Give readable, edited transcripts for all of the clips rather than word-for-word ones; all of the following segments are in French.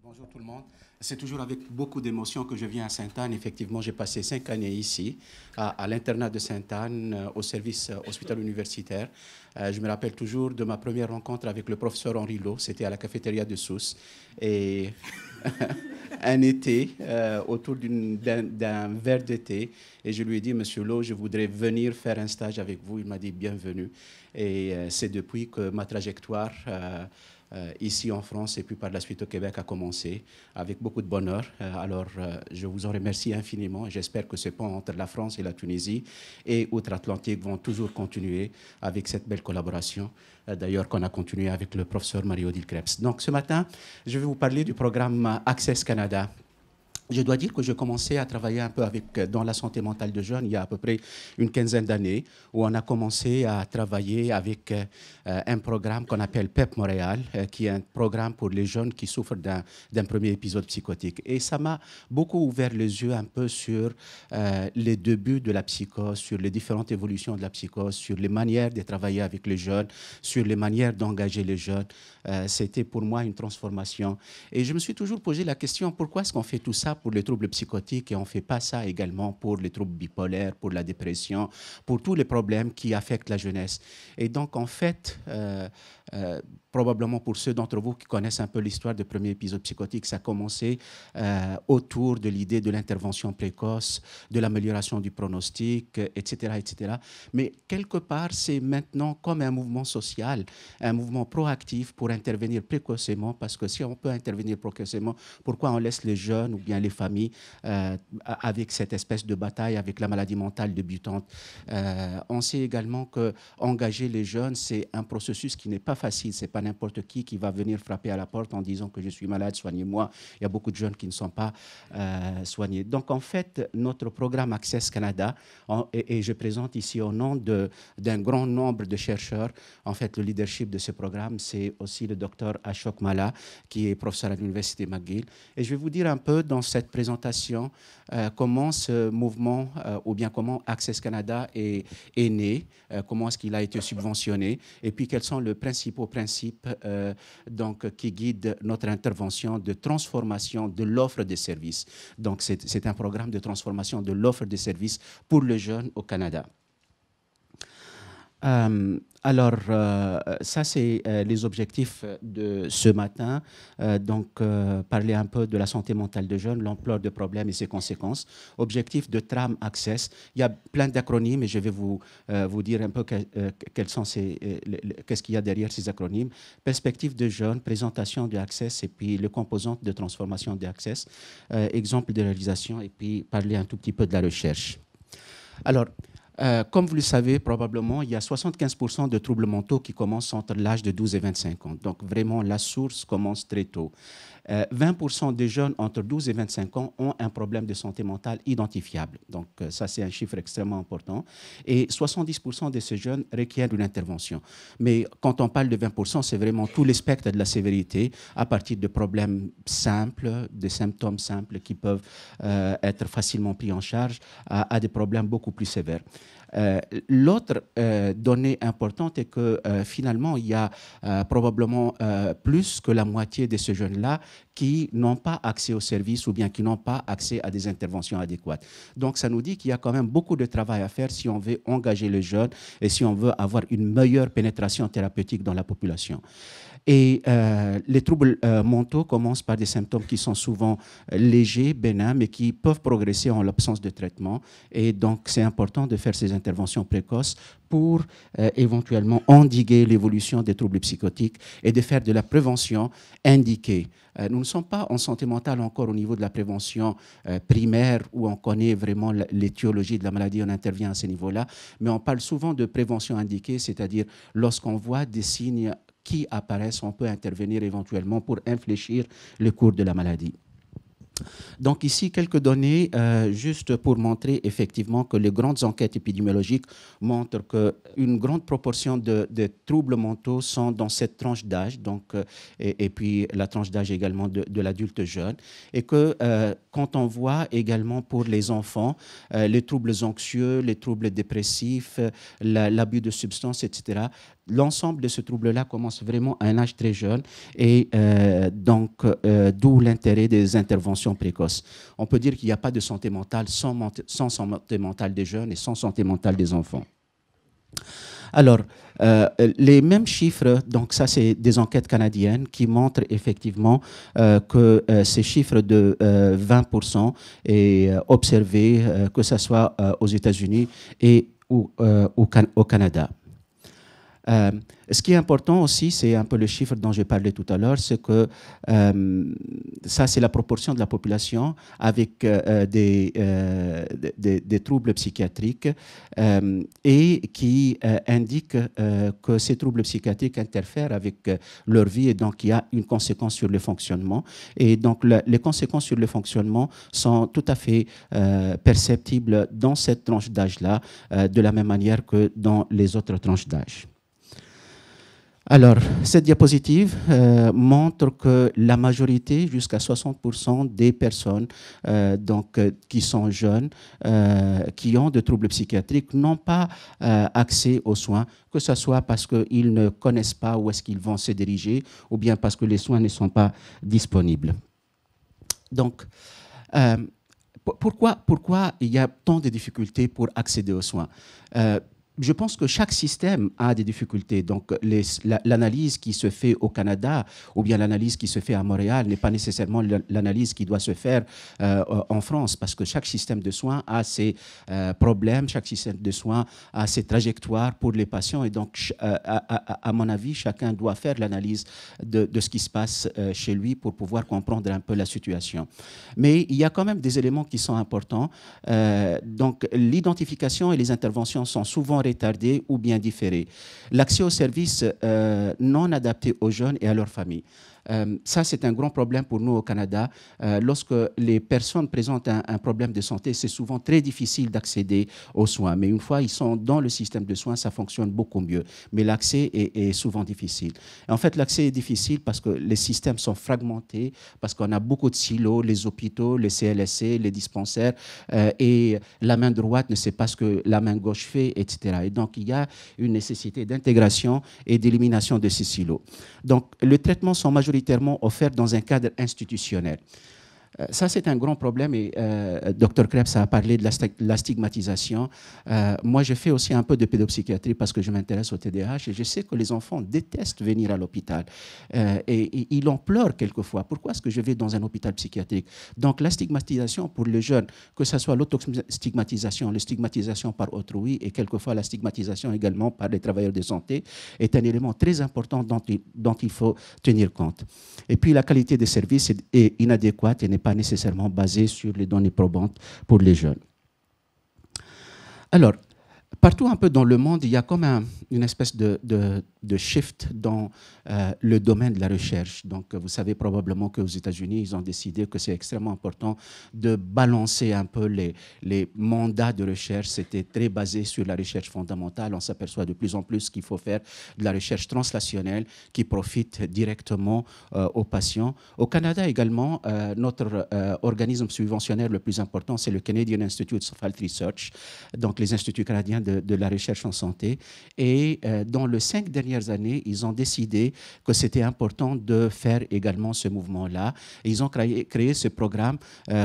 Bonjour tout le monde. C'est toujours avec beaucoup d'émotion que je viens à Sainte-Anne. Effectivement, j'ai passé 5 années ici, à l'internat de Sainte-Anne, au service hospital universitaire. Je me rappelle toujours de ma première rencontre avec le professeur Henri Lot. C'était à la cafétéria de Sousse. Et un été, autour d'un verre de thé. Et je lui ai dit, Monsieur Lot, je voudrais venir faire un stage avec vous. Il m'a dit, bienvenue. Et c'est depuis que ma trajectoire ici en France et puis par la suite au Québec a commencé avec beaucoup de bonheur. Je vous en remercie infiniment. J'espère que ce pont entre la France et la Tunisie et outre-Atlantique vont toujours continuer avec cette belle collaboration. D'ailleurs, qu'on a continué avec le professeur Marie-Odile Krebs. Donc ce matin, je vais vous parler du programme Access Canada. Je dois dire que je commençais à travailler un peu dans la santé mentale de jeunes il y a à peu près une quinzaine d'années, où on a commencé à travailler avec un programme qu'on appelle PEP Montréal, qui est un programme pour les jeunes qui souffrent d'un premier épisode psychotique. Et ça m'a beaucoup ouvert les yeux un peu sur les débuts de la psychose, sur les différentes évolutions de la psychose, sur les manières de travailler avec les jeunes, sur les manières d'engager les jeunes. C'était pour moi une transformation. Et je me suis toujours posé la question, pourquoi est-ce qu'on fait tout ça pour les troubles psychotiques et on ne fait pas ça également pour les troubles bipolaires, pour la dépression, pour tous les problèmes qui affectent la jeunesse. Et donc, en fait, probablement pour ceux d'entre vous qui connaissent un peu l'histoire du premier épisode psychotique, ça a commencé autour de l'idée de l'intervention précoce, de l'amélioration du pronostic, etc., etc. Mais quelque part, c'est maintenant comme un mouvement social, un mouvement proactif pour intervenir précocement, parce que si on peut intervenir précocement, pourquoi on laisse les jeunes ou bien les familles avec cette espèce de bataille avec la maladie mentale débutante? On sait également qu'engager les jeunes, c'est un processus qui n'est pas facile. Ce n'est pas n'importe qui va venir frapper à la porte en disant que je suis malade, soignez-moi. Il y a beaucoup de jeunes qui ne sont pas soignés. Donc, en fait, notre programme Access Canada, et je présente ici au nom d'un grand nombre de chercheurs, en fait, le leadership de ce programme, c'est aussi le docteur Ashok Malla, qui est professeur à l'Université McGill. Et je vais vous dire un peu dans cette présentation comment ce mouvement, ou bien comment Access Canada est né, comment est-ce qu'il a été subventionné, et puis quels sont les principaux principes qui guident notre intervention de transformation de l'offre de services. Donc, c'est un programme de transformation de l'offre de services pour les jeunes au Canada. Ça, c'est les objectifs de ce matin. Parler un peu de la santé mentale des jeunes, l'ampleur des problèmes et ses conséquences. Objectif de TRAM Access. Il y a plein d'acronymes et je vais vous dire un peu qu'est-ce qu'il y a derrière ces acronymes. Perspective de jeunes, présentation de Access et puis les composantes de transformation de Access, exemple de réalisation et puis parler un tout petit peu de la recherche. Alors, comme vous le savez probablement, il y a 75% de troubles mentaux qui commencent entre l'âge de 12 et 25 ans. Donc vraiment, la source commence très tôt. 20% des jeunes entre 12 et 25 ans ont un problème de santé mentale identifiable. Donc ça, c'est un chiffre extrêmement important. Et 70% de ces jeunes requièrent une intervention. Mais quand on parle de 20%, c'est vraiment tout le spectre de la sévérité à partir de problèmes simples, de symptômes simples qui peuvent être facilement pris en charge à des problèmes beaucoup plus sévères. L'autre donnée importante est que finalement, il y a probablement plus que la moitié de ces jeunes-là qui n'ont pas accès aux services ou bien qui n'ont pas accès à des interventions adéquates. Donc, ça nous dit qu'il y a quand même beaucoup de travail à faire si on veut engager les jeunes et si on veut avoir une meilleure pénétration thérapeutique dans la population. Et les troubles mentaux commencent par des symptômes qui sont souvent légers, bénins, mais qui peuvent progresser en l'absence de traitement. Et donc, c'est important de faire ces interventions précoces pour éventuellement endiguer l'évolution des troubles psychotiques et de faire de la prévention indiquée. Nous ne sommes pas en santé mentale encore au niveau de la prévention primaire où on connaît vraiment l'étiologie de la maladie, on intervient à ce niveau-là, mais on parle souvent de prévention indiquée, c'est-à-dire lorsqu'on voit des signes qui apparaissent, on peut intervenir éventuellement pour infléchir le cours de la maladie. Donc ici, quelques données juste pour montrer effectivement que les grandes enquêtes épidémiologiques montrent qu'une grande proportion de troubles mentaux sont dans cette tranche d'âge, donc, et puis la tranche d'âge également de l'adulte jeune, et que quand on voit également pour les enfants, les troubles anxieux, les troubles dépressifs, l'abus de substances, etc., l'ensemble de ce trouble-là commence vraiment à un âge très jeune et donc d'où l'intérêt des interventions précoces. On peut dire qu'il n'y a pas de santé mentale sans santé mentale des jeunes et sans santé mentale des enfants. Alors, les mêmes chiffres, donc ça c'est des enquêtes canadiennes qui montrent effectivement que ces chiffres de 20% est observé, que ce soit aux États-Unis et au Canada. Ce qui est important aussi, c'est un peu le chiffre dont j'ai parlé tout à l'heure, c'est que ça, c'est la proportion de la population avec des troubles psychiatriques et qui indique que ces troubles psychiatriques interfèrent avec leur vie et donc il y a une conséquence sur le fonctionnement. Et donc les conséquences sur le fonctionnement sont tout à fait perceptibles dans cette tranche d'âge-là, de la même manière que dans les autres tranches d'âge. Alors, cette diapositive montre que la majorité, jusqu'à 60% des personnes qui sont jeunes, qui ont des troubles psychiatriques, n'ont pas accès aux soins, que ce soit parce qu'ils ne connaissent pas où est-ce qu'ils vont se diriger, ou bien parce que les soins ne sont pas disponibles. Donc, pourquoi il y a tant de difficultés pour accéder aux soins? Je pense que chaque système a des difficultés. Donc, l'analyse qui se fait au Canada ou bien l'analyse qui se fait à Montréal n'est pas nécessairement l'analyse qui doit se faire en France, parce que chaque système de soins a ses problèmes, chaque système de soins a ses trajectoires pour les patients. Et donc, à mon avis, chacun doit faire l'analyse de ce qui se passe chez lui pour pouvoir comprendre un peu la situation. Mais il y a quand même des éléments qui sont importants. Donc, l'identification et les interventions sont souvent retardés ou bien différés. L'accès aux services non adaptés aux jeunes et à leurs familles. Ça, c'est un grand problème pour nous au Canada. Lorsque les personnes présentent un problème de santé, c'est souvent très difficile d'accéder aux soins. Mais une fois ils sont dans le système de soins, ça fonctionne beaucoup mieux. Mais l'accès est souvent difficile. Et en fait, l'accès est difficile parce que les systèmes sont fragmentés, parce qu'on a beaucoup de silos, les hôpitaux, les CLSC, les dispensaires, et la main droite ne sait pas ce que la main gauche fait, etc. Et donc, il y a une nécessité d'intégration et d'élimination de ces silos. Donc, les traitements sont majoritairement offerts dans un cadre institutionnel. Ça, c'est un grand problème et Dr Krebs a parlé de la stigmatisation. Moi, je fais aussi un peu de pédopsychiatrie parce que je m'intéresse au TDAH et je sais que les enfants détestent venir à l'hôpital et ils en pleurent quelquefois. Pourquoi est-ce que je vais dans un hôpital psychiatrique? Donc, la stigmatisation pour les jeunes, que ce soit l'autostigmatisation, la stigmatisation par autrui et quelquefois la stigmatisation également par les travailleurs de santé, est un élément très important dont il faut tenir compte. Et puis, la qualité des services est inadéquate et n'est pas nécessairement basée sur les données probantes pour les jeunes. Alors, partout un peu dans le monde, il y a comme une espèce de shift dans le domaine de la recherche. Donc, vous savez probablement qu'aux États-Unis, ils ont décidé que c'est extrêmement important de balancer un peu les mandats de recherche. C'était très basé sur la recherche fondamentale. On s'aperçoit de plus en plus qu'il faut faire de la recherche translationnelle qui profite directement aux patients. Au Canada également, notre organisme subventionnaire le plus important, c'est le Canadian Institute of Health Research, donc les instituts canadiens de la recherche en santé. Et dans les 5 dernières années, ils ont décidé que c'était important de faire également ce mouvement-là. Ils ont créé ce programme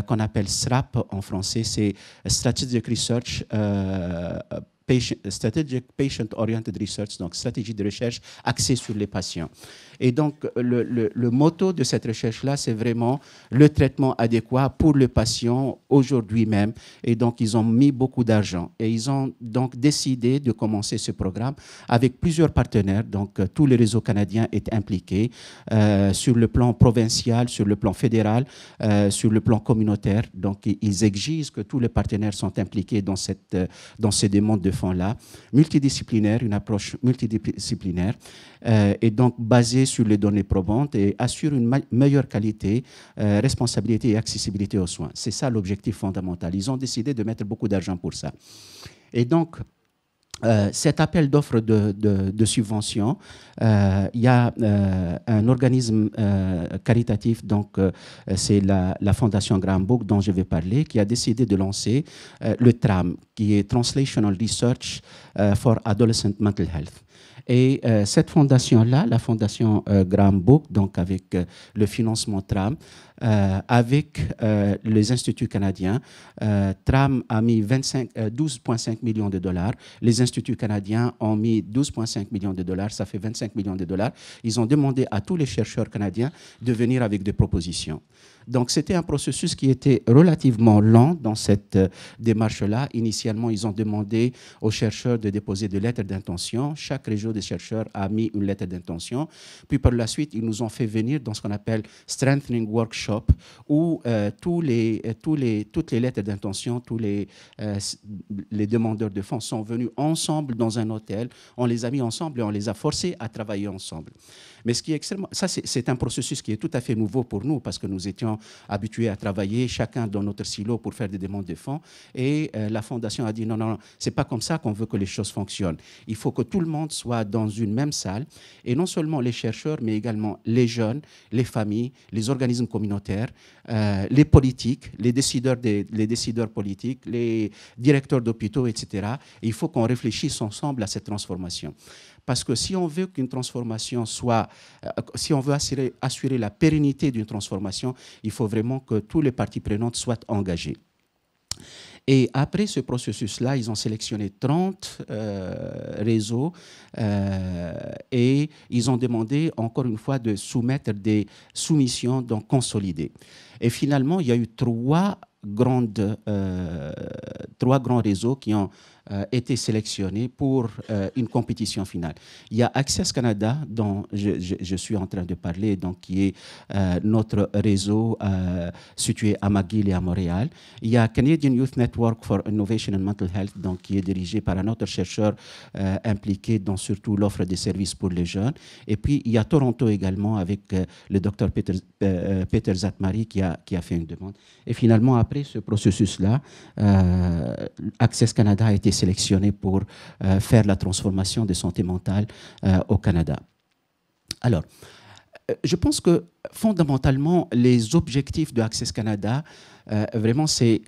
qu'on appelle SRAP en français, c'est Strategic Research Strategic Patient Oriented Research, donc stratégie de recherche axée sur les patients. Et donc, le motto de cette recherche-là, c'est vraiment le traitement adéquat pour le patient aujourd'hui même. Et donc, ils ont mis beaucoup d'argent. Et ils ont donc décidé de commencer ce programme avec plusieurs partenaires. Donc, tout le réseau canadien est impliqué sur le plan provincial, sur le plan fédéral, sur le plan communautaire. Donc, ils exigent que tous les partenaires sont impliqués dans ces demandes de enfants-là, multidisciplinaire, une approche multidisciplinaire, et donc basée sur les données probantes et assure une meilleure qualité, responsabilité et accessibilité aux soins. C'est ça l'objectif fondamental. Ils ont décidé de mettre beaucoup d'argent pour ça. Et donc, cet appel d'offres de subvention, il y a un organisme caritatif, donc c'est la Fondation Graham Booth dont je vais parler, qui a décidé de lancer le TRAM, qui est Translational Research for Adolescent Mental Health. Et cette fondation-là, la Fondation Graham Booth, donc avec le financement TRAM, avec les instituts canadiens, TRAM a mis 12,5 millions de dollars. Les instituts canadiens ont mis 12,5 millions de dollars. Ça fait 25 millions de dollars. Ils ont demandé à tous les chercheurs canadiens de venir avec des propositions. Donc, c'était un processus qui était relativement lent dans cette démarche-là. Initialement, ils ont demandé aux chercheurs de déposer des lettres d'intention. Chaque réseau des chercheurs a mis une lettre d'intention. Puis, par la suite, ils nous ont fait venir dans ce qu'on appelle Strengthening Workshop, où toutes les lettres d'intention, tous les demandeurs de fonds sont venus ensemble dans un hôtel. On les a mis ensemble et on les a forcés à travailler ensemble. Mais ce qui est extrêmement... Ça, c'est un processus qui est tout à fait nouveau pour nous parce que nous étions habitués à travailler chacun dans notre silo pour faire des demandes de fonds. Et la Fondation a dit non, non, non, c'est pas comme ça qu'on veut que les choses fonctionnent. Il faut que tout le monde soit dans une même salle. Et non seulement les chercheurs, mais également les jeunes, les familles, les organismes communautaires, les politiques, les décideurs politiques, les directeurs d'hôpitaux, etc. Et il faut qu'on réfléchisse ensemble à cette transformation. Parce que si on veut qu'une transformation soit, si on veut assurer la pérennité d'une transformation, il faut vraiment que tous les parties prenantes soient engagées. Et après ce processus-là, ils ont sélectionné 30 réseaux et ils ont demandé, encore une fois, de soumettre des soumissions donc consolidées. Et finalement, il y a eu trois grands réseaux qui ont été sélectionnés pour une compétition finale. Il y a Access Canada, dont je suis en train de parler, donc, qui est notre réseau situé à McGill et à Montréal. Il y a Canadian Youth Network for Innovation and Mental Health, donc, qui est dirigé par un autre chercheur impliqué dans surtout l'offre des services pour les jeunes. Et puis, il y a Toronto également avec le docteur Peter Zatmari qui a fait une demande. Et finalement, après ce processus-là, Access Canada a été sélectionné pour faire la transformation de santé mentale au Canada. Alors, je pense que fondamentalement, les objectifs de Access Canada, vraiment, c'est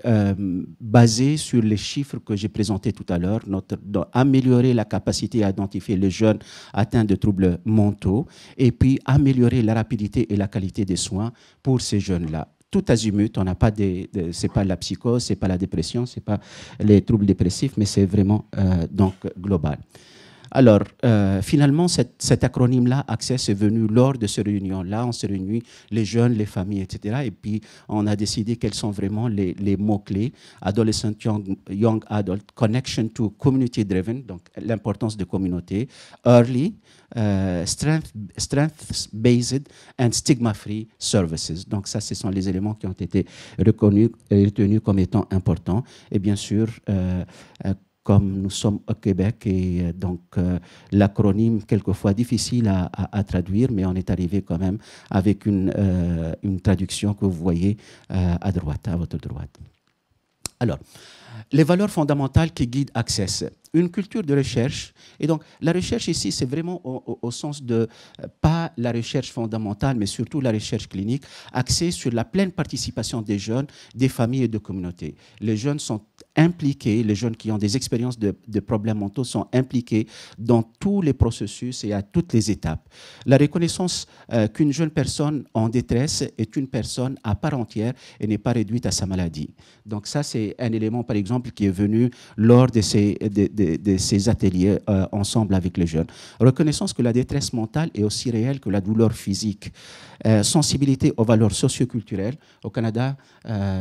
basé sur les chiffres que j'ai présentés tout à l'heure, améliorer la capacité à identifier les jeunes atteints de troubles mentaux et puis améliorer la rapidité et la qualité des soins pour ces jeunes-là. Tout azimut, on n'a pas c'est pas la psychose, c'est pas la dépression, c'est pas les troubles dépressifs, mais c'est vraiment donc global. Alors, finalement, cet acronyme-là, Access, est venu lors de ces réunions-là. On s'est réunis, les jeunes, les familles, etc. Et puis, on a décidé quels sont vraiment les mots-clés. Adolescent, young adult, connection to community-driven, donc l'importance de communauté. Early, strength-based and stigma-free services. Donc, ça, ce sont les éléments qui ont été reconnus et retenus comme étant importants. Et bien sûr, comme nous sommes au Québec, et donc l'acronyme, quelquefois difficile à traduire, mais on est arrivé quand même avec une traduction que vous voyez à droite, à votre droite. Alors, les valeurs fondamentales qui guident Access. Une culture de recherche. Et donc, la recherche ici, c'est vraiment au sens de, pas la recherche fondamentale, mais surtout la recherche clinique, axée sur la pleine participation des jeunes, des familles et de communautés. Les jeunes sont impliqués, les jeunes qui ont des expériences de problèmes mentaux sont impliqués dans tous les processus et à toutes les étapes. La reconnaissance qu'une jeune personne en détresse est une personne à part entière et n'est pas réduite à sa maladie. Donc ça, c'est un élément, par exemple, qui est venu lors de ces ateliers ensemble avec les jeunes. Reconnaissance que la détresse mentale est aussi réelle que la douleur physique. Sensibilité aux valeurs socioculturelles. Au Canada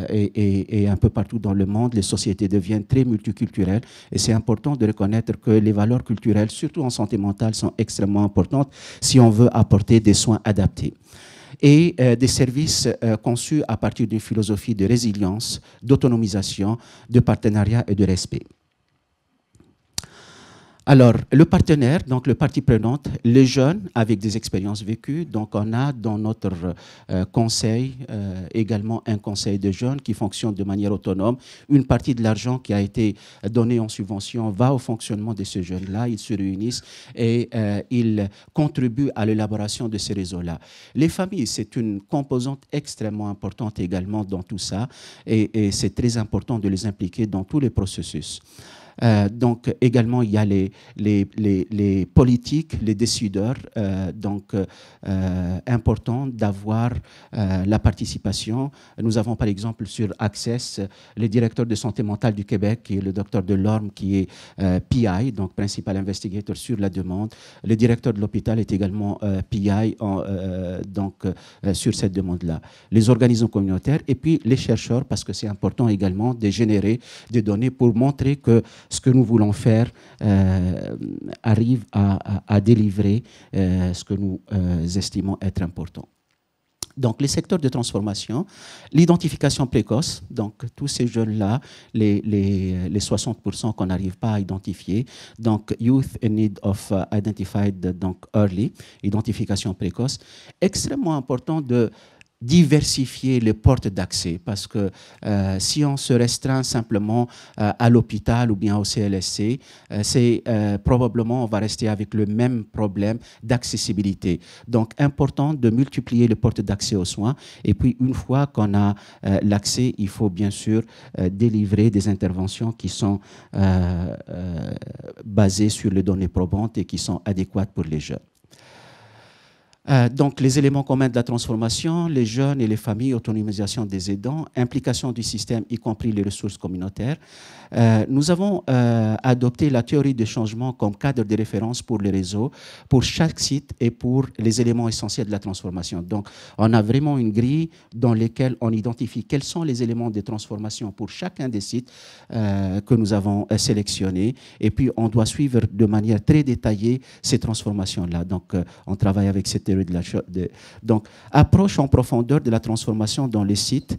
et un peu partout dans le monde, les sociétés deviennent très multiculturelles et c'est important de reconnaître que les valeurs culturelles, surtout en santé mentale, sont extrêmement importantes si on veut apporter des soins adaptés. Et des services conçus à partir d'une philosophie de résilience, d'autonomisation, de partenariat et de respect. Alors, le partenaire, donc le partie prenante, les jeunes avec des expériences vécues. Donc, on a dans notre conseil également un conseil de jeunes qui fonctionne de manière autonome. Une partie de l'argent qui a été donné en subvention va au fonctionnement de ces jeunes-là. Ils se réunissent et ils contribuent à l'élaboration de ces réseaux-là. Les familles, c'est une composante extrêmement importante également dans tout ça et c'est très important de les impliquer dans tous les processus. Donc également, il y a les politiques, les décideurs, donc important d'avoir la participation. Nous avons par exemple sur Access le directeur de santé mentale du Québec, qui est le docteur Delorme, qui est PI, donc Principal Investigator sur la demande. Le directeur de l'hôpital est également PI sur cette demande-là. Les organismes communautaires et puis les chercheurs, parce que c'est important également de générer des données pour montrer que ce que nous voulons faire arrive à délivrer ce que nous estimons être important. Donc, les secteurs de transformation, l'identification précoce, donc tous ces jeunes-là, les 60% qu'on n'arrive pas à identifier, donc Youth in Need of Identified donc early, identification précoce, extrêmement important de diversifier les portes d'accès parce que si on se restreint simplement à l'hôpital ou bien au CLSC, c'est probablement on va rester avec le même problème d'accessibilité. Donc, important de multiplier les portes d'accès aux soins et puis une fois qu'on a l'accès, il faut bien sûr délivrer des interventions qui sont basées sur les données probantes et qui sont adéquates pour les jeunes. Donc, les éléments communs de la transformation, les jeunes et les familles, autonomisation des aidants, implication du système, y compris les ressources communautaires. Nous avons adopté la théorie de changement comme cadre de référence pour les réseaux, pour chaque site et pour les éléments essentiels de la transformation. Donc, on a vraiment une grille dans laquelle on identifie quels sont les éléments de transformation pour chacun des sites que nous avons sélectionnés. Et puis, on doit suivre de manière très détaillée ces transformations-là. Donc, on travaille avec cette théorie donc, approche en profondeur de la transformation dans les sites.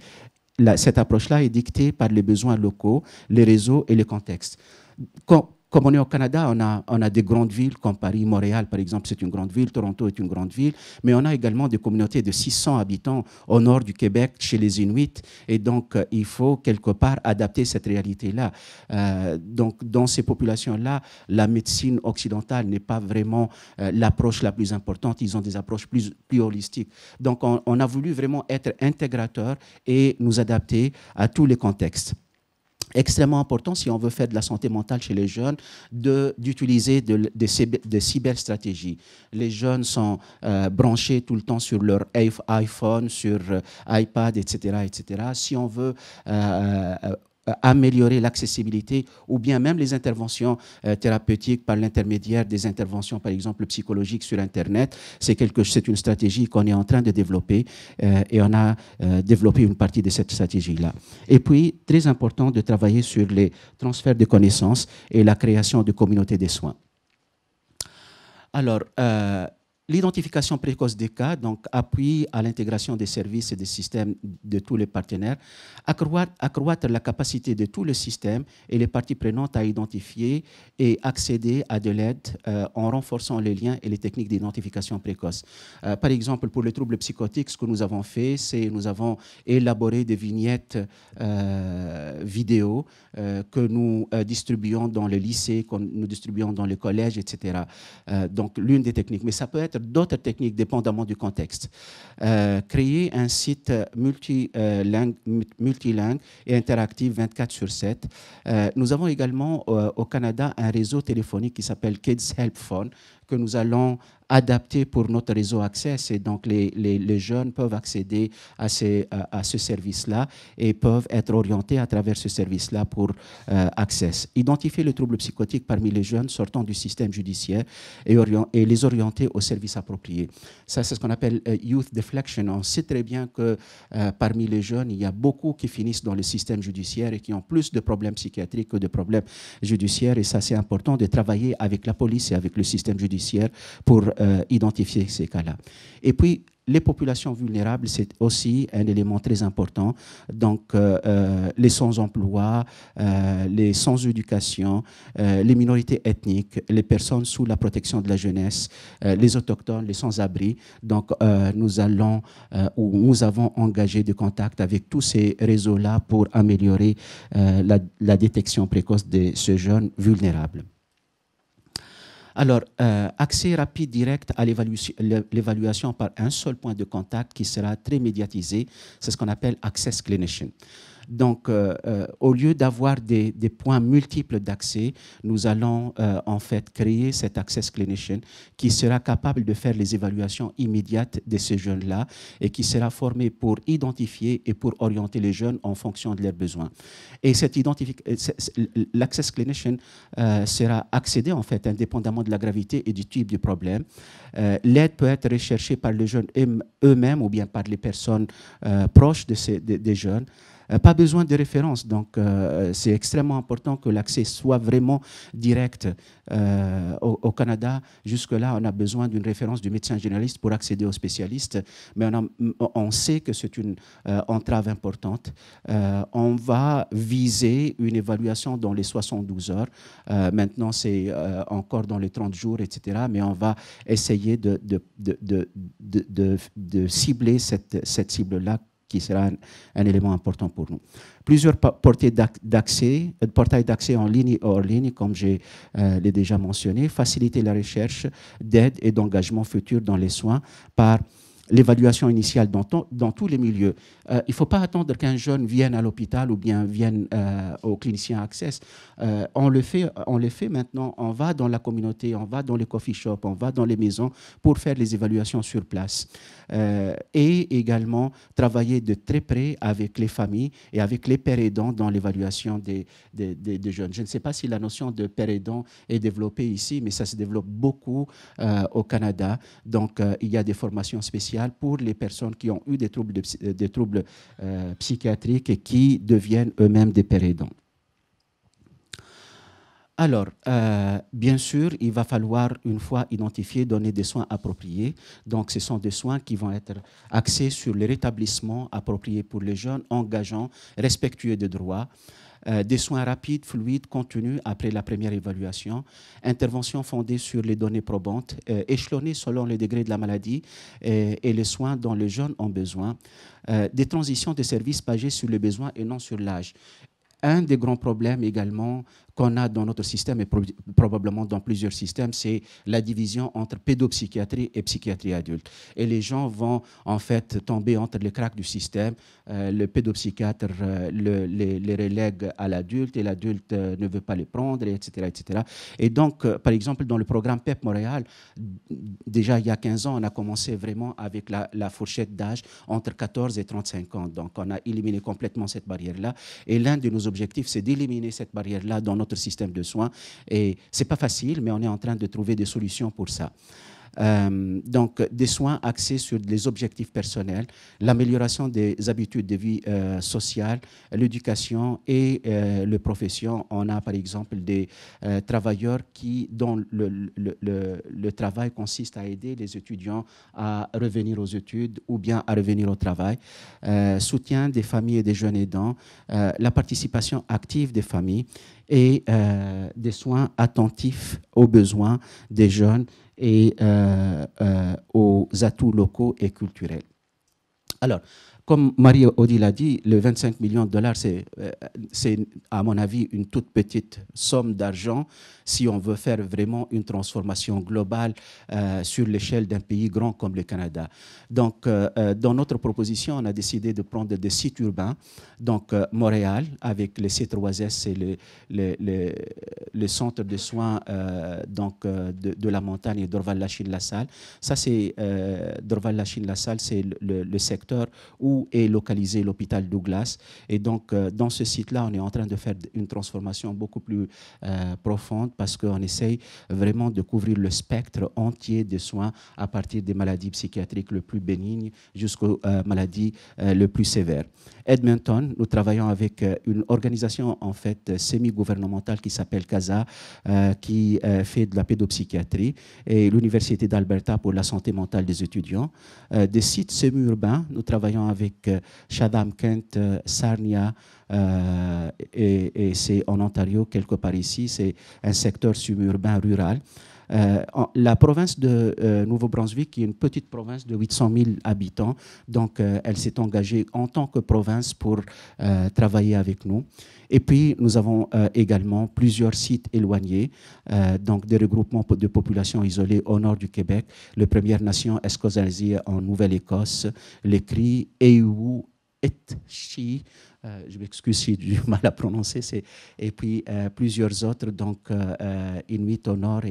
Cette approche-là est dictée par les besoins locaux, les réseaux et les contextes. Comme on est au Canada, on a des grandes villes comme Paris, Montréal, par exemple, c'est une grande ville, Toronto est une grande ville, mais on a également des communautés de 600 habitants au nord du Québec, chez les Inuits, et donc il faut quelque part adapter cette réalité-là. Donc, dans ces populations-là, la médecine occidentale n'est pas vraiment l'approche la plus importante, ils ont des approches plus holistiques. Donc, on a voulu vraiment être intégrateur et nous adapter à tous les contextes. Extrêmement important, si on veut faire de la santé mentale chez les jeunes, d'utiliser des cyberstratégies. Les jeunes sont branchés tout le temps sur leur iPhone, sur iPad, etc., etc. Si on veut améliorer l'accessibilité ou bien même les interventions thérapeutiques par l'intermédiaire des interventions, par exemple, psychologiques sur Internet. C'est une stratégie qu'on est en train de développer et on a développé une partie de cette stratégie-là. Et puis, très important de travailler sur les transferts de connaissances et la création de communautés des soins. Alors, l'identification précoce des cas, donc appui à l'intégration des services et des systèmes de tous les partenaires, accroître la capacité de tout le système et les parties prenantes à identifier et accéder à de l'aide en renforçant les liens et les techniques d'identification précoce. Par exemple, pour les troubles psychotiques, ce que nous avons fait, c'est nous avons élaboré des vignettes vidéo que nous distribuons dans les lycées, que nous distribuons dans les collèges, etc. Donc, l'une des techniques. Mais ça peut être d'autres techniques dépendamment du contexte. Créer un site multilingue et interactif 24/7. Nous avons également au Canada un réseau téléphonique qui s'appelle Kids Help Phone que nous allons adapter pour notre réseau Access. Et donc, les jeunes peuvent accéder à ce service-là et peuvent être orientés à travers ce service-là pour Access. Identifier les troubles psychotiques parmi les jeunes sortant du système judiciaire et les orienter aux services appropriés. Ça, c'est ce qu'on appelle Youth Deflection. On sait très bien que parmi les jeunes, il y a beaucoup qui finissent dans le système judiciaire et qui ont plus de problèmes psychiatriques que de problèmes judiciaires. Et ça, c'est important de travailler avec la police et avec le système judiciaire pour identifier ces cas-là. Et puis, les populations vulnérables, c'est aussi un élément très important. Donc, les sans-emploi, les sans-éducation, les minorités ethniques, les personnes sous la protection de la jeunesse, les autochtones, les sans-abri. Donc, nous avons engagé des contacts avec tous ces réseaux-là pour améliorer la détection précoce de ces jeunes vulnérables. Alors, accès rapide direct à l'évaluation par un seul point de contact qui sera très médiatisé, c'est ce qu'on appelle Access Clinician. Donc, au lieu d'avoir des points multiples d'accès, nous allons en fait créer cet Access Clinician qui sera capable de faire les évaluations immédiates de ces jeunes-là et qui sera formé pour identifier et pour orienter les jeunes en fonction de leurs besoins. Et l'Access Clinician sera accédé en fait indépendamment de la gravité et du type du problème. L'aide peut être recherchée par les jeunes eux-mêmes ou bien par les personnes proches des jeunes. Pas besoin de référence, donc c'est extrêmement important que l'accès soit vraiment direct. Au Canada, jusque-là, on a besoin d'une référence du médecin généraliste pour accéder aux spécialistes, mais on sait que c'est une entrave importante. On va viser une évaluation dans les 72 heures. Maintenant, c'est encore dans les 30 jours, etc., mais on va essayer de cibler cette cible-là qui sera un élément important pour nous. Plusieurs portails d'accès en ligne et hors ligne, comme je l'ai déjà mentionné, faciliter la recherche d'aide et d'engagement futur dans les soins par l'évaluation initiale dans tous les milieux. Il ne faut pas attendre qu'un jeune vienne à l'hôpital ou bien vienne au clinicien Access. On le fait maintenant. On va dans la communauté, on va dans les coffee shops, on va dans les maisons pour faire les évaluations sur place. Et également travailler de très près avec les familles et avec les pères aidants dans l'évaluation des jeunes. Je ne sais pas si la notion de père aidant est développée ici, mais ça se développe beaucoup au Canada. Donc, il y a des formations spéciales pour les personnes qui ont eu des troubles psychiatriques et qui deviennent eux-mêmes des pères aidants. Alors, bien sûr, il va falloir, une fois identifié, donner des soins appropriés. Donc, ce sont des soins qui vont être axés sur le rétablissement approprié pour les jeunes, engageants, respectueux des droits. Des soins rapides, fluides, contenus après la première évaluation, intervention fondée sur les données probantes, échelonnées selon le degré de la maladie et les soins dont les jeunes ont besoin, des transitions de services basées sur les besoins et non sur l'âge. Un des grands problèmes également qu'on a dans notre système et probablement dans plusieurs systèmes, c'est la division entre pédopsychiatrie et psychiatrie adulte. Et les gens vont en fait tomber entre les cracks du système. Le pédopsychiatre les relègue à l'adulte et l'adulte ne veut pas les prendre, etc., etc. Et donc, par exemple, dans le programme PEP Montréal, déjà il y a 15 ans, on a commencé vraiment avec la fourchette d'âge entre 14 et 35 ans. Donc, on a éliminé complètement cette barrière-là. Et l'un de nos objectifs, c'est d'éliminer cette barrière-là dans notre système de soins. Et ce n'est pas facile, mais on est en train de trouver des solutions pour ça. Donc, des soins axés sur les objectifs personnels, l'amélioration des habitudes de vie sociale, l'éducation et les professions. On a, par exemple, des travailleurs dont le travail consiste à aider les étudiants à revenir aux études ou bien à revenir au travail. Soutien des familles et des jeunes aidants, la participation active des familles et des soins attentifs aux besoins des jeunes et aux atouts locaux et culturels. Alors, comme Marie-Odile l'a dit, le 25 millions de dollars, c'est à mon avis une toute petite somme d'argent si on veut faire vraiment une transformation globale sur l'échelle d'un pays grand comme le Canada. Donc, dans notre proposition, on a décidé de prendre des sites urbains, donc Montréal, avec le C3S et le centre de soins de la montagne et Dorval-Lachine-LaSalle. Ça, c'est Dorval-Lachine-LaSalle, c'est le secteur où où est localisé l'hôpital Douglas. Et donc, dans ce site-là, on est en train de faire une transformation beaucoup plus profonde parce qu'on essaye vraiment de couvrir le spectre entier des soins à partir des maladies psychiatriques les plus bénignes jusqu'aux maladies les plus sévères. Edmonton, nous travaillons avec une organisation en fait semi-gouvernementale qui s'appelle CASA, qui fait de la pédopsychiatrie, et l'Université d'Alberta pour la santé mentale des étudiants. Des sites semi-urbains, nous travaillons avec Chatham-Kent, Sarnia, et c'est en Ontario, quelque part ici, c'est un secteur semi-urbain rural. La province de Nouveau-Brunswick, qui est une petite province de 800 000 habitants, donc elle s'est engagée en tant que province pour travailler avec nous. Et puis, nous avons également plusieurs sites éloignés, donc des regroupements de populations isolées au nord du Québec, les Premières Nations escocaises en Nouvelle-Écosse, les Cris, Ewu, Etchi, je m'excuse si j'ai du mal à prononcer, et puis plusieurs autres, donc Inuit au nord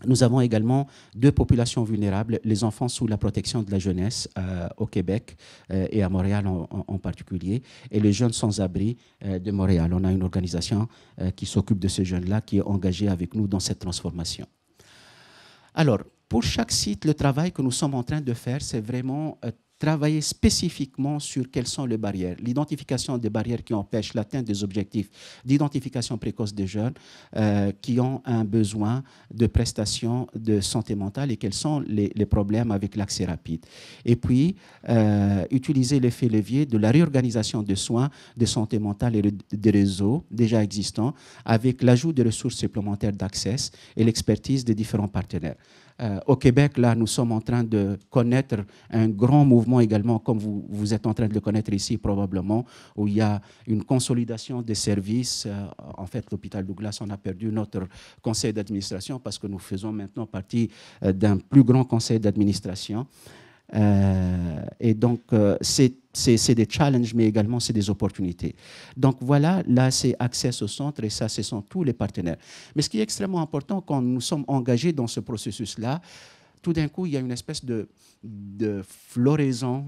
nous avons également deux populations vulnérables, les enfants sous la protection de la jeunesse au Québec et à Montréal en particulier, et les jeunes sans-abri de Montréal. On a une organisation qui s'occupe de ces jeunes-là, qui est engagée avec nous dans cette transformation. Alors, pour chaque site, le travail que nous sommes en train de faire, c'est vraiment travailler spécifiquement sur quelles sont les barrières, l'identification des barrières qui empêchent l'atteinte des objectifs d'identification précoce des jeunes qui ont un besoin de prestations de santé mentale et quels sont les problèmes avec l'accès rapide. Et puis, utiliser l'effet levier de la réorganisation des soins de santé mentale et des réseaux déjà existants avec l'ajout de ressources supplémentaires d'accès et l'expertise des différents partenaires. Au Québec, là, nous sommes en train de connaître un grand mouvement également, comme vous êtes en train de le connaître ici probablement, où il y a une consolidation des services. En fait, l'hôpital Douglas, on a perdu notre conseil d'administration parce que nous faisons maintenant partie d'un plus grand conseil d'administration. Et donc, c'est des challenges, mais également c'est des opportunités. Donc voilà, là c'est Access au centre et ça, ce sont tous les partenaires. Mais ce qui est extrêmement important quand nous sommes engagés dans ce processus-là, tout d'un coup, il y a une espèce de floraison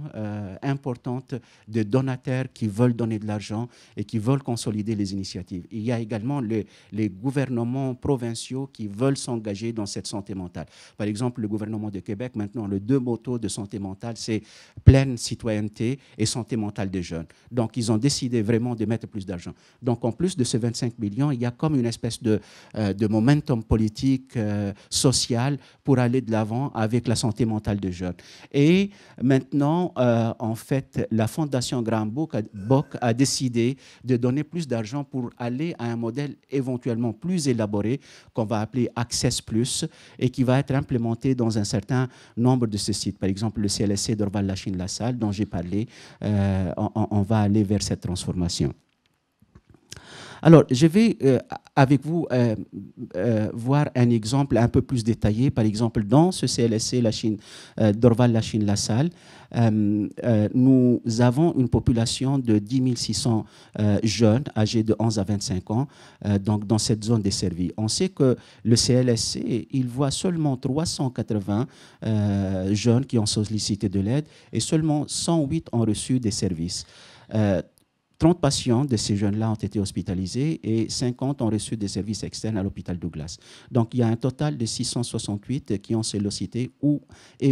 importante de donataires qui veulent donner de l'argent et qui veulent consolider les initiatives. Il y a également les gouvernements provinciaux qui veulent s'engager dans cette santé mentale. Par exemple, le gouvernement de Québec, maintenant, les deux motos de santé mentale, c'est pleine citoyenneté et santé mentale des jeunes. Donc, ils ont décidé vraiment de mettre plus d'argent. Donc, en plus de ces 25 millions, il y a comme une espèce de momentum politique, social, pour aller de l'avant avec la santé mentale des jeunes. Et maintenant, en fait, la Fondation Graham Bock a décidé de donner plus d'argent pour aller à un modèle éventuellement plus élaboré qu'on va appeler Access Plus et qui va être implémenté dans un certain nombre de ces sites. Par exemple, le CLSC d'Orval-Lachine-LaSalle, dont j'ai parlé, on va aller vers cette transformation. Alors, je vais avec vous voir un exemple un peu plus détaillé. Par exemple, dans ce CLSC d'Orval-Lachine-LaSalle, nous avons une population de 10 600 jeunes âgés de 11 à 25 ans donc dans cette zone desservie. On sait que le CLSC, il voit seulement 380 jeunes qui ont sollicité de l'aide et seulement 108 ont reçu des services. 30 patients de ces jeunes-là ont été hospitalisés et 50 ont reçu des services externes à l'hôpital Douglas. Donc, il y a un total de 668 qui ont sollicité ou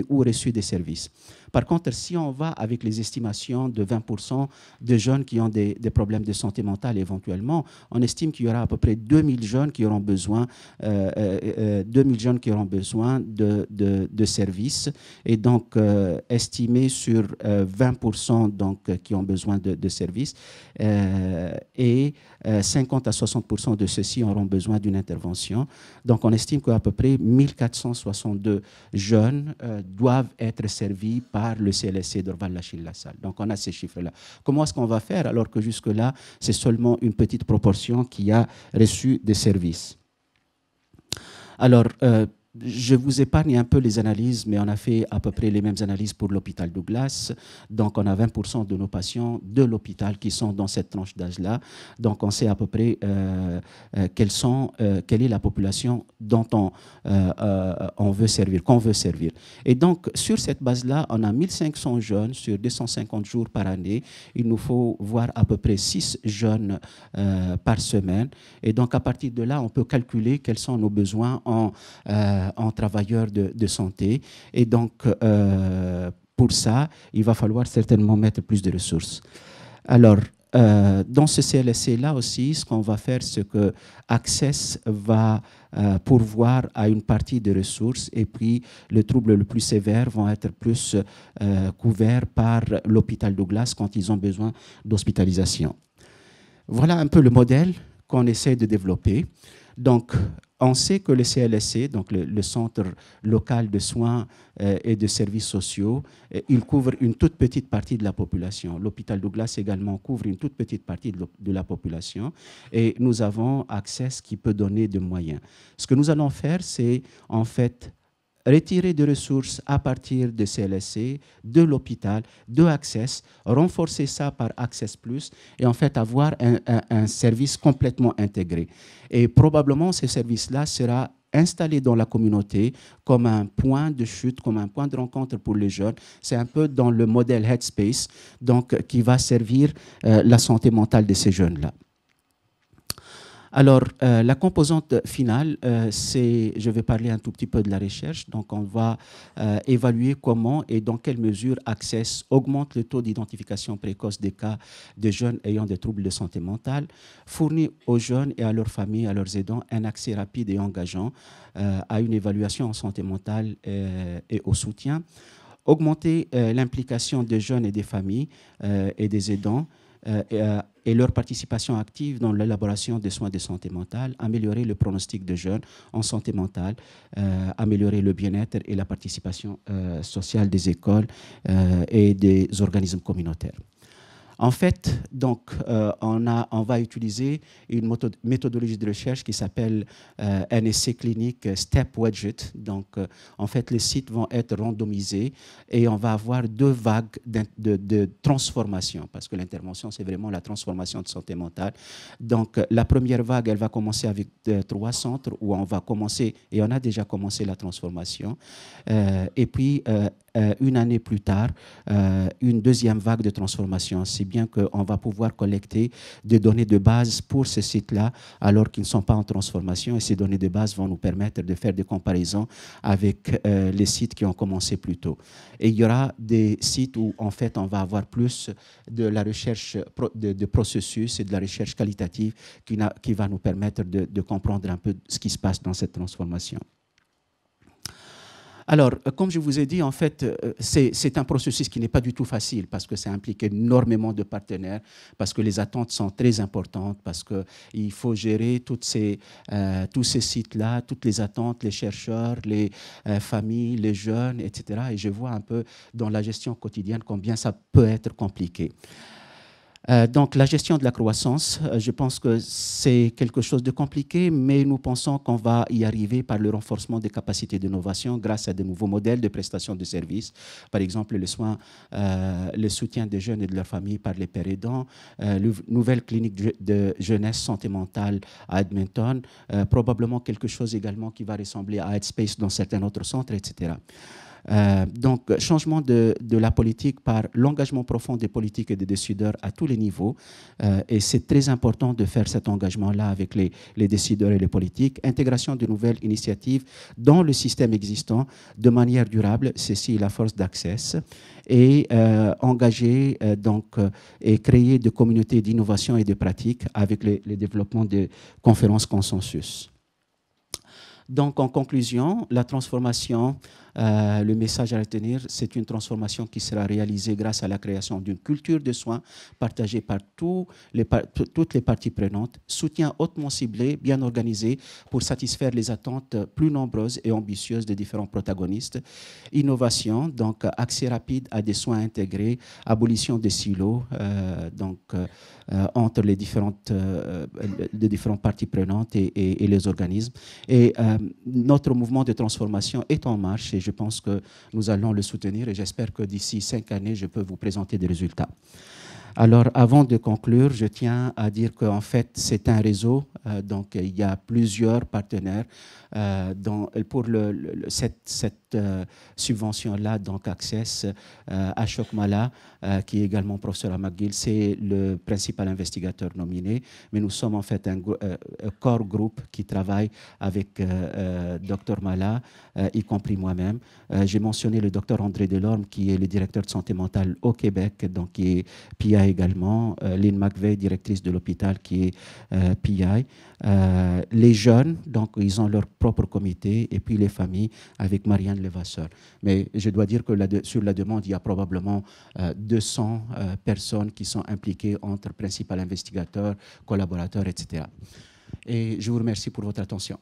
reçu des services. Par contre, si on va avec les estimations de 20% de jeunes qui ont des problèmes de santé mentale éventuellement, on estime qu'il y aura à peu près 2000 jeunes qui auront besoin, de services. Et donc, estimé sur 20% donc, qui ont besoin de services. Et 50 à 60% de ceux-ci auront besoin d'une intervention. Donc, on estime qu'à peu près 1462 jeunes doivent être servis par le CLSC d'Orval-Lachine-LaSalle. Donc, on a ces chiffres-là. Comment est-ce qu'on va faire alors que jusque-là, c'est seulement une petite proportion qui a reçu des services? Alors, je vous épargne un peu les analyses, mais on a fait à peu près les mêmes analyses pour l'hôpital Douglas. Donc, on a 20% de nos patients de l'hôpital qui sont dans cette tranche d'âge-là. Donc, on sait à peu près quelle est la population dont on veut servir, qu'on veut servir. Et donc, sur cette base-là, on a 1500 jeunes sur 250 jours par année. Il nous faut voir à peu près 6 jeunes par semaine. Et donc, à partir de là, on peut calculer quels sont nos besoins en travailleurs de santé. Et donc, pour ça, il va falloir certainement mettre plus de ressources. Alors, dans ce CLSC-là aussi, ce qu'on va faire, c'est que Access va pourvoir à une partie des ressources et puis les troubles les plus sévères vont être plus couverts par l'hôpital Douglas quand ils ont besoin d'hospitalisation. Voilà un peu le modèle qu'on essaie de développer. Donc, on sait que le CLSC, donc le Centre local de soins et de services sociaux, il couvre une toute petite partie de la population. L'hôpital Douglas également couvre une toute petite partie de la population et nous avons Access qui peut donner des moyens. Ce que nous allons faire, c'est en fait retirer des ressources à partir de CLSC, de l'hôpital, de Access, renforcer ça par Access Plus et en fait avoir un service complètement intégré. Et probablement, ce service-là sera installé dans la communauté comme un point de chute, comme un point de rencontre pour les jeunes. C'est un peu dans le modèle Headspace, donc, qui va servir la santé mentale de ces jeunes-là. Alors, la composante finale, je vais parler un tout petit peu de la recherche. Donc, on va évaluer comment et dans quelle mesure Access augmente le taux d'identification précoce des cas de jeunes ayant des troubles de santé mentale, fournit aux jeunes et à leurs familles, à leurs aidants, un accès rapide et engageant à une évaluation en santé mentale et au soutien, augmenter l'implication des jeunes et des familles et des aidants, et leur participation active dans l'élaboration des soins de santé mentale, améliorer le pronostic de jeunes en santé mentale, améliorer le bien-être et la participation sociale des écoles et des organismes communautaires. En fait, donc, on va utiliser une méthodologie de recherche qui s'appelle un essai clinique Step Widget. Donc, en fait, les sites vont être randomisés et on va avoir 2 vagues de transformation parce que l'intervention, c'est vraiment la transformation de santé mentale. Donc, la première vague, elle va commencer avec 3 centres où on va commencer, et on a déjà commencé la transformation. Et puis, une année plus tard, une deuxième vague de transformation, si bien qu'on va pouvoir collecter des données de base pour ces sites-là alors qu'ils ne sont pas en transformation et ces données de base vont nous permettre de faire des comparaisons avec les sites qui ont commencé plus tôt. Et il y aura des sites où en fait on va avoir plus de la recherche de processus et de la recherche qualitative qui va nous permettre de comprendre un peu ce qui se passe dans cette transformation. Alors, comme je vous ai dit, en fait, c'est un processus qui n'est pas du tout facile parce que ça implique énormément de partenaires, parce que les attentes sont très importantes, parce qu'il faut gérer tous ces sites-là, toutes les attentes, les chercheurs, les familles, les jeunes, etc. Et je vois un peu dans la gestion quotidienne combien ça peut être compliqué. Donc, la gestion de la croissance, je pense que c'est quelque chose de compliqué, mais nous pensons qu'on va y arriver par le renforcement des capacités d'innovation grâce à de nouveaux modèles de prestation de services. Par exemple, les soins, le soutien des jeunes et de leurs familles par les pères aidants, nouvelle clinique de jeunesse santé mentale à Edmonton, probablement quelque chose également qui va ressembler à Headspace dans certains autres centres, etc. Donc, changement de la politique par l'engagement profond des politiques et des décideurs à tous les niveaux. Et c'est très important de faire cet engagement-là avec les décideurs et les politiques. Intégration de nouvelles initiatives dans le système existant de manière durable, ceci est la force d'Access. Et engager et créer des communautés d'innovation et de pratique avec les développements de conférences consensus. Donc, en conclusion, la transformation, le message à retenir, c'est une transformation qui sera réalisée grâce à la création d'une culture de soins partagée par toutes les parties prenantes, soutien hautement ciblé, bien organisé pour satisfaire les attentes plus nombreuses et ambitieuses des différents protagonistes, innovation, donc accès rapide à des soins intégrés, abolition des silos, entre les différentes parties prenantes et les organismes. Et notre mouvement de transformation est en marche et je pense que nous allons le soutenir et j'espère que d'ici 5 années, je peux vous présenter des résultats. Alors, avant de conclure, je tiens à dire qu'en fait, c'est un réseau. Donc, il y a plusieurs partenaires pour cette subvention-là, donc Access, Ashok Mala, qui est également professeur à McGill, c'est le principal investigateur nominé. Mais nous sommes en fait un core group qui travaille avec Dr Mala, y compris moi-même. J'ai mentionné le Dr André Delorme, qui est le directeur de santé mentale au Québec, donc qui est PI également. Lynn McVeigh, directrice de l'hôpital, qui est PI. Les jeunes, donc ils ont leur propre comité, et puis les familles avec Marianne Levasseur. Mais je dois dire que sur la demande, il y a probablement 200 personnes qui sont impliquées entre principal investigateurs, collaborateurs, etc. Et je vous remercie pour votre attention.